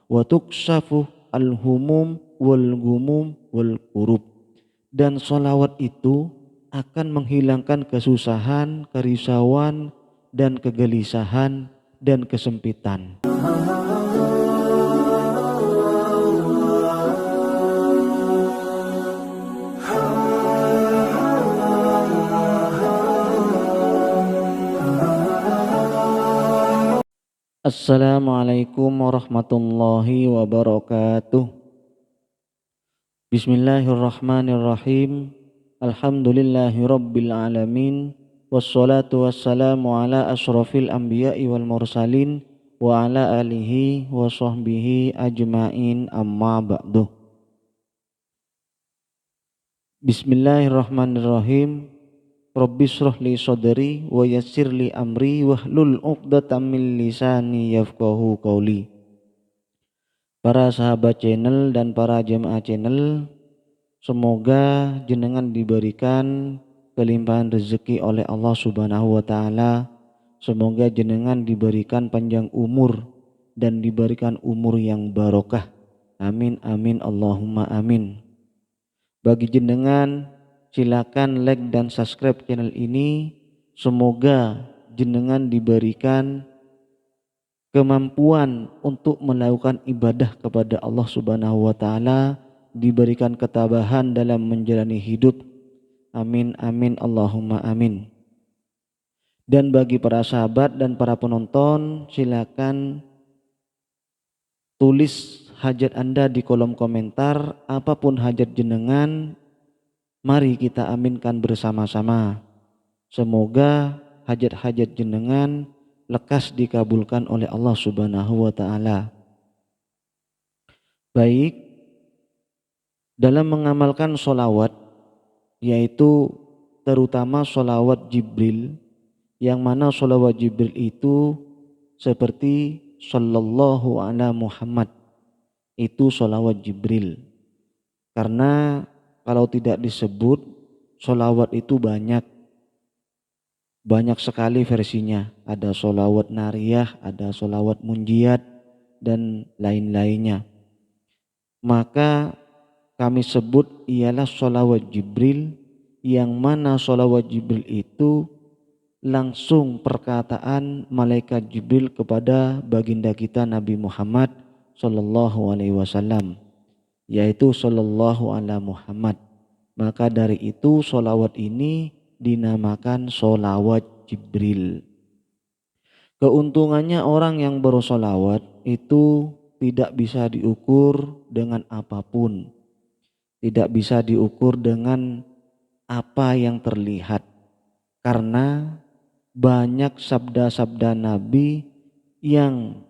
wa tuksafu al-humum wal gumum wal kurub. Dan sholawat itu akan menghilangkan kesusahan, kerisauan, dan kegelisahan dan kesempitan. Assalamualaikum warahmatullahi wabarakatuh. Bismillahirrahmanirrahim. Alhamdulillahi rabbil alamin. Wassalatu wassalamu ala ashrafil anbiya'i wal mursalin wa ala alihi wa sahbihi ajma'in, amma ba'du. Bismillahirrahmanirrahim. Rabbi shrah li sadri wa yassir li amri wahlul 'uqdatam min lisani yafqahu qawli. Para sahabat channel dan para jemaah channel, semoga jenengan diberikan kelimpahan rezeki oleh Allah Subhanahu wa taala. Semoga jenengan diberikan panjang umur dan diberikan umur yang barokah. Amin amin Allahumma amin. Bagi jenengan, silakan like dan subscribe channel ini. Semoga jenengan diberikan kemampuan untuk melakukan ibadah kepada Allah Subhanahu wa taala, diberikan ketabahan dalam menjalani hidup. Amin amin Allahumma amin. Dan bagi para sahabat dan para penonton, silakan tulis hajat Anda di kolom komentar. Apapun hajat jenengan, mari kita aminkan bersama-sama. Semoga hajat-hajat jenengan lekas dikabulkan oleh Allah Subhanahu wa taala. Baik, dalam mengamalkan sholawat, yaitu terutama sholawat Jibril, yang mana sholawat Jibril itu seperti sallallahu ala Muhammad, itu sholawat Jibril. Karena kalau tidak disebut sholawat itu banyak sekali versinya. Ada sholawat nariyah, ada sholawat munjiat, dan lain-lainnya. Maka kami sebut ialah sholawat Jibril, yang mana sholawat Jibril itu langsung perkataan malaikat Jibril kepada baginda kita Nabi Muhammad sallallahu alaihi wasallam, yaitu sallallahu ala Muhammad. Maka dari itu sholawat ini dinamakan sholawat Jibril. Keuntungannya orang yang bersholawat itu tidak bisa diukur dengan apapun, tidak bisa diukur dengan apa yang terlihat, karena banyak sabda-sabda Nabi yang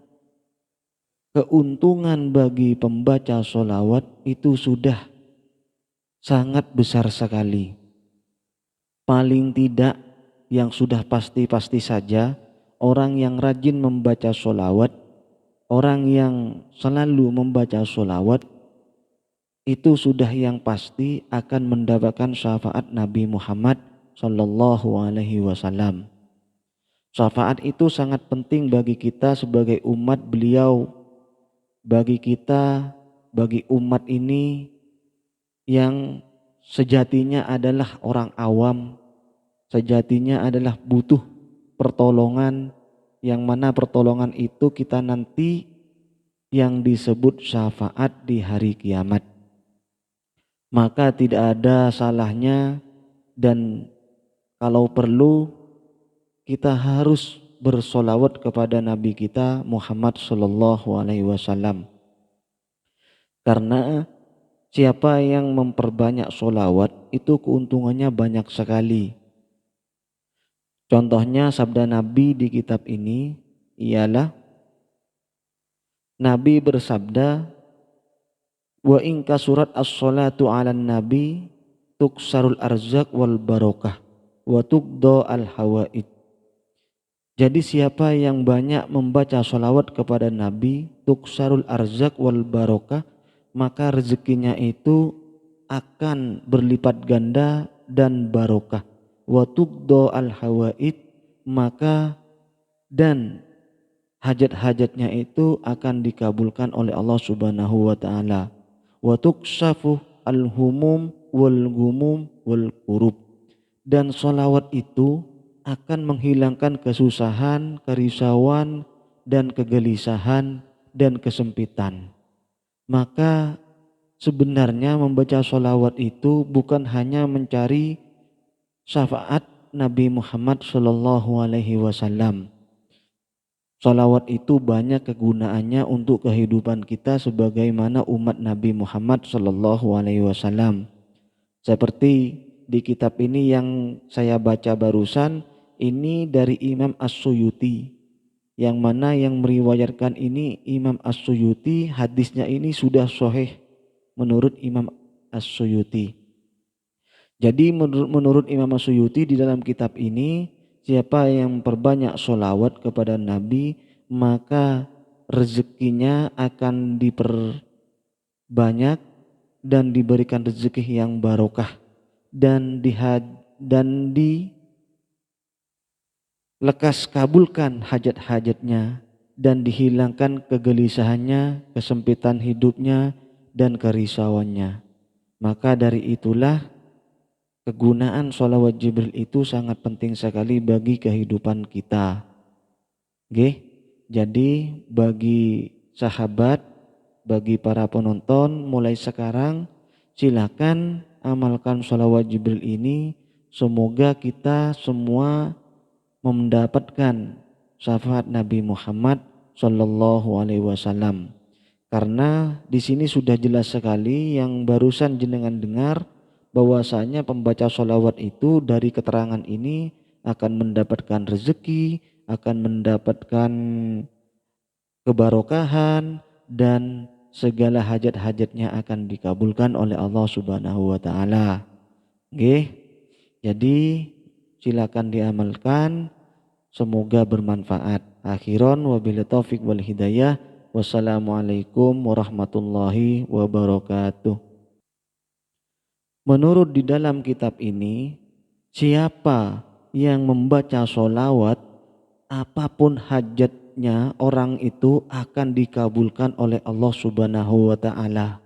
keuntungan bagi pembaca sholawat itu sudah sangat besar sekali. Paling tidak yang sudah pasti-pasti saja, orang yang rajin membaca sholawat, orang yang selalu membaca sholawat, itu sudah yang pasti akan mendapatkan syafaat Nabi Muhammad sallallahu alaihi wasallam. Syafaat itu sangat penting bagi kita sebagai umat beliau, bagi kita, bagi umat ini yang sejatinya adalah orang awam, sejatinya adalah butuh pertolongan, yang mana pertolongan itu kita nanti yang disebut syafaat di hari kiamat. Maka tidak ada salahnya, dan kalau perlu kita harus bersolawat kepada Nabi kita Muhammad sallallahu alaihi wasallam. Karena siapa yang memperbanyak solawat itu keuntungannya banyak sekali. Contohnya sabda Nabi di kitab ini ialah Nabi bersabda, wa in kasurat as-salatu 'alan nabi tuksarul arzak wal barokah wa tuqda al hawaid. Jadi siapa yang banyak membaca sholawat kepada Nabi, tuksarul arzak wal barokah, maka rezekinya itu akan berlipat ganda dan barokah. Wa tuqda al hawaid, maka dan hajat-hajatnya itu akan dikabulkan oleh Allah Subhanahu wa taala. Wa tuksafu al-humum wal gumum wal kurub. Dan sholawat itu akan menghilangkan kesusahan, kerisauan, dan kegelisahan dan kesempitan. Maka sebenarnya membaca sholawat itu bukan hanya mencari syafaat Nabi Muhammad Shallallahu Alaihi Wasallam. Sholawat itu banyak kegunaannya untuk kehidupan kita sebagaimana umat Nabi Muhammad Shallallahu Alaihi Wasallam. Seperti di kitab ini yang saya baca barusan, ini dari Imam As-Suyuti, yang mana yang meriwayatkan ini Imam As-Suyuti, hadisnya ini sudah sahih menurut Imam As-Suyuti. Jadi menurut Imam As-Suyuti di dalam kitab ini, siapa yang memperbanyak sholawat kepada Nabi, maka rezekinya akan diperbanyak dan diberikan rezeki yang barokah dan dilekas kabulkan hajat-hajatnya dan dihilangkan kegelisahannya, kesempitan hidupnya dan kerisauannya. Maka dari itulah kegunaan sholawat Jibril itu sangat penting sekali bagi kehidupan kita. Jadi bagi sahabat, bagi para penonton, mulai sekarang silakan amalkan sholawat Jibril ini. Semoga kita semua mendapatkan syafaat Nabi Muhammad Sallallahu Alaihi Wasallam. Karena di sini sudah jelas sekali yang barusan jenengan dengar, bahwasanya pembaca sholawat itu dari keterangan ini akan mendapatkan rezeki, akan mendapatkan kebarokahan, dan segala hajat-hajatnya akan dikabulkan oleh Allah Subhanahu wa taala. Jadi silakan diamalkan, semoga bermanfaat. Akhiron wabillahi taufik wal hidayah. Wassalamualaikum warahmatullahi wabarakatuh. Menurut di dalam kitab ini, siapa yang membaca sholawat, apapun hajatnya orang itu akan dikabulkan oleh Allah Subhanahu wa ta'ala.